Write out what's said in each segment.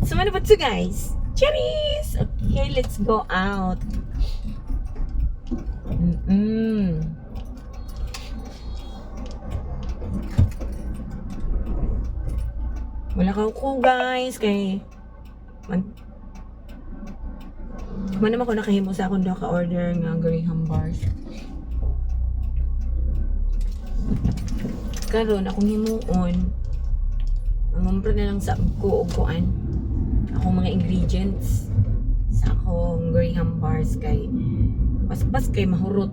So ano ba ito guys? Cherries! Okay, let's go out. Wala ka ko guys kay naman ko nakahimo sa akong doon ka-order nga Graham bars. Karon akong himuon mangumpra na lang sa kuan akong mga ingredients sa akong Graham bars kay pas kay mahurot.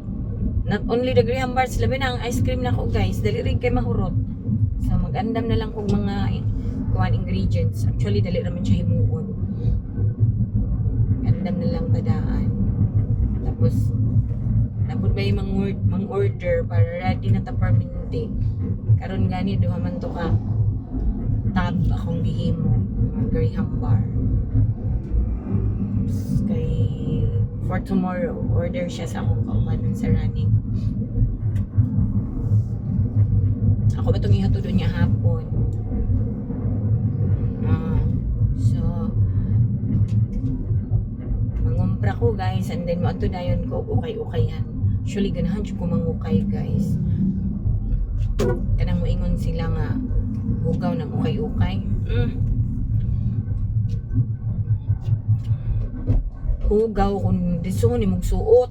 Not only the Graham bars, labi na ang ice cream na ko guys, dali rin kay mahurot. So mag-andam na lang kog mga kuan ingredients. Actually dali raman siya himuon. Andam na lang tadaan. Tapos dapat ba yung mang-order para ready na ta permanente. Karon gani duha man to ka tab akong gihimo mga Graham bar. Kay for tomorrow order siya sa akong kauban sa running. Ako ba itong ihatod niya hapon? So mangumpra ko guys and then mato dayon ko ukay-ukayan. Actually ganahan jud ko mangukay guys. Kanang moingon sila nga hugaw ng ukay-ukay. Hugaw kung diso ni mong suot.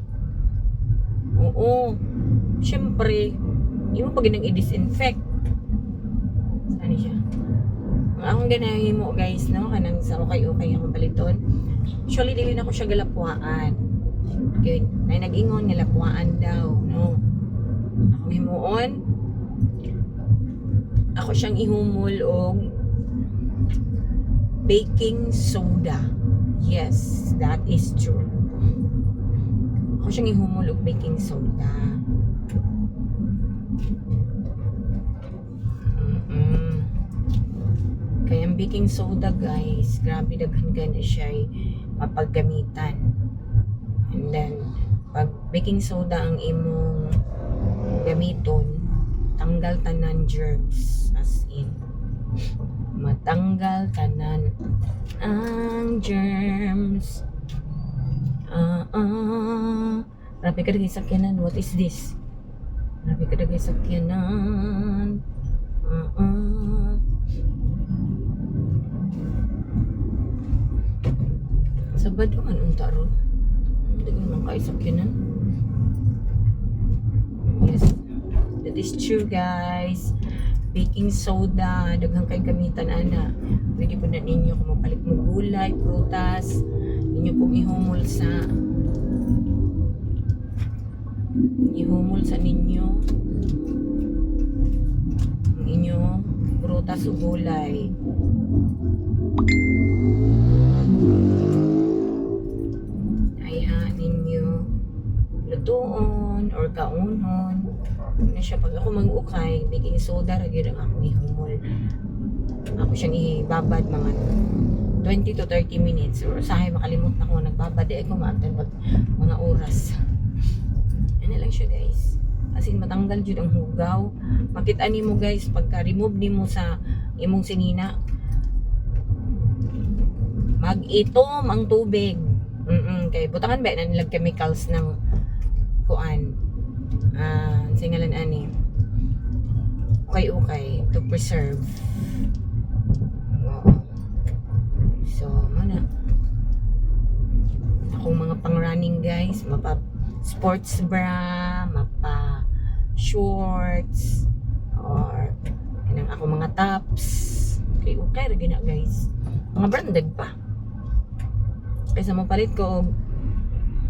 Oo. Siyempre, hindi mo pa ginang i-disinfect. Saan siya? Ang akong ganahin mo guys, no? Kanang sa ukay-ukay akong baliton. Actually, dili na ko siya galapuaan. Okay. May nag-ingon nga lapuaan daw, no? Ako himuon. Ako siyang ihumol og baking soda. Yes, that is true. Ako siyang ihumol og baking soda. Kaya ang baking soda guys, grabe daghan na siya mapaggamitan. And then, pag baking soda ang imong gamiton, tanggal tanan germs, as in matanggal tanan ang germs. Grabe ka dagay sakyanan. What is this? Grabe ka dagay sakyanan. Sabad man unta ron. Hindi naman kayo sakyanan. Yes, that is true guys. Baking soda, daghang kay gamitan ana. Pwede po na ninyo kung mapalit mo gulay, prutas, ninyo pong ihumol sa ninyo ang inyong prutas o gulay. Ayha ninyo lutuon or kaunhon na siya. Pag ako mag-ukay, baking soda ragid ang akong ihumol. Ako siyang ibabad mga 20 to 30 minutes or usahay makalimot na ko nagbabad ako maabtan pag mga oras. Ano lang siya guys, as in matanggal jud ang hugaw. Makita nimo guys pagka remove nimo sa imong sinina, mag-itom ang tubig. Kay butangan ba na nilag chemicals ng kuan. Singalan ani ukay to preserve. So mana akong mga pang running guys, mapa sports bra, mapa shorts, or kanang ako mga tops. Okay ra gina guys, mga branded pa kaysa mo palit ko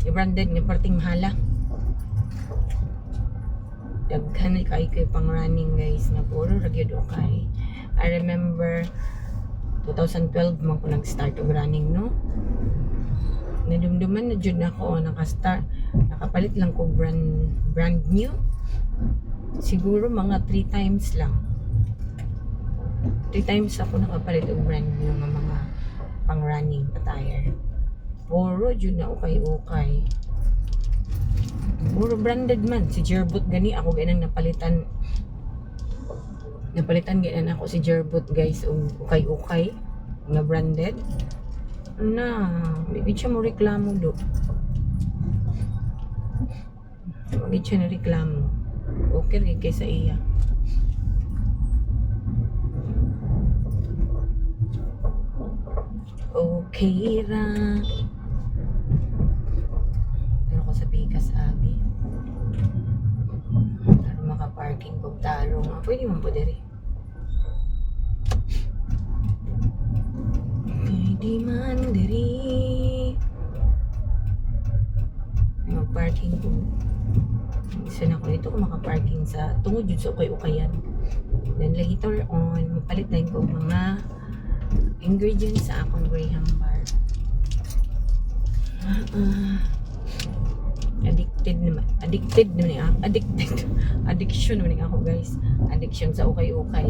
i-branded nga parting mahala. Daghan kay pang running guys na puro ragyod okay. I remember 2012 man ko nag-start og running, no? Nadumduman na jud ako nakapalit lang ko brand new. Siguro mga 3 times lang. 3 times ako nakapalit og brand new nga mga pang running attire. Puro jud na ukay. Puro branded man. Si Jerbot gani ako ganang napalitan ganan ako si Jerbot guys og ukay. na branded. Na, bigit siya mo reklamo do. Bigit siya na reklamo. Okay rin kaysa iya. Okay ra. Pero ko sa Pikas Agi. Para makaparking kong talong. Pwede man po diri. Pwede man diri. Mag-parking ko. Isa na ko dito kung makaparking sa tungod yun sa ukay-ukayan. Then later on, mapalit na ko mga ingredients sa akong Graham bar. Addiction naman ako guys. Addiction sa ukay-ukay.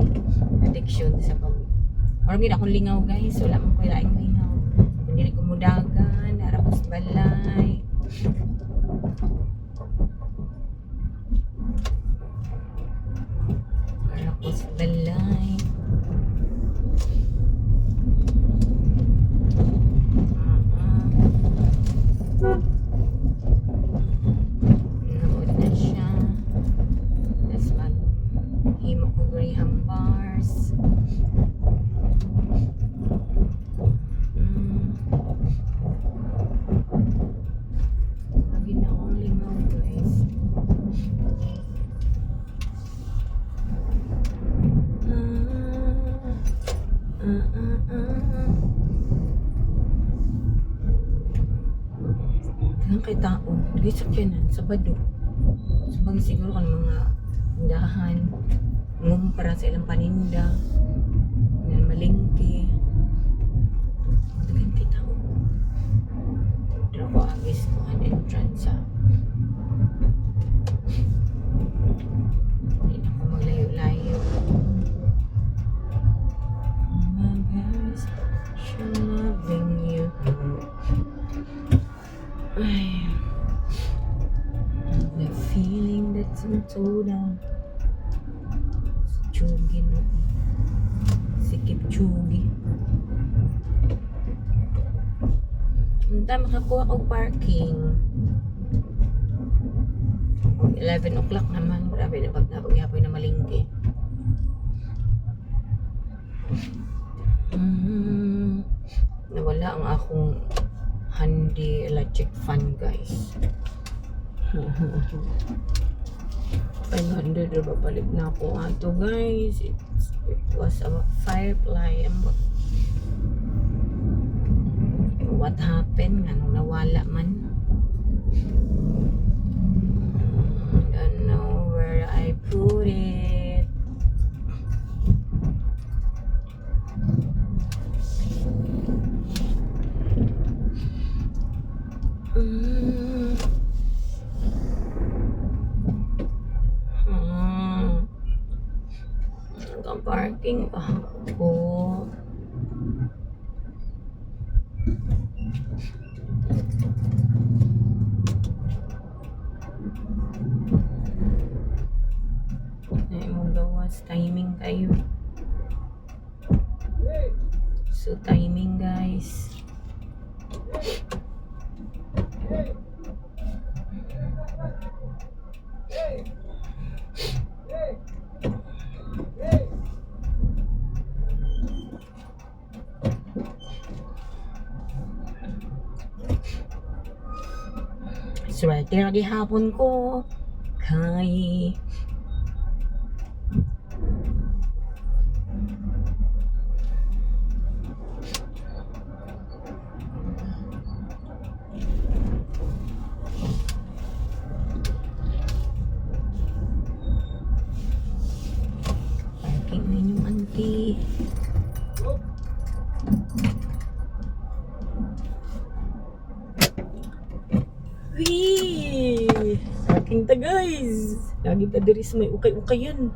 Addiction sa pag marami na akong lingaw guys. Wala mong ko laing lingaw. Hindi ko mudagan, narapos balay. Narapos balay. Nood na siya. Tapos mag-himo ko Graham bars. Lagi na akong lingaw guys. Tingnan kay tao. Dili sa kyanan, sa bado. Sabag siguro kan mga tindahan. Ngumpara sa ilang paninda. Yan malingki. Tingnan kay tao. Dito ko agis ko ang entrance sa. Hindi na ako maglayo-layo. My best, she's loving you. Ay, the feeling that's so down. Chugi no. Sikip chugi. Unta makakuha ko parking. 11 o'clock naman. Grabe na pag napagyapoy na malingki. Nawala ang akong handy electric fan guys. 500 na papalit na ako ato guys. It was a firefly. What happened? Anong nawala man? Don't know where I put it. Parking ako. Ay mo gawas timing kayo. So timing guys. Swerte na gihapon ko kay parking na yung auntie. Parking ta guys. Lagi ta diri sa may ukay-ukayan.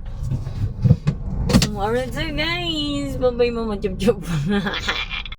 Alright so guys. Bye bye mama chop chop.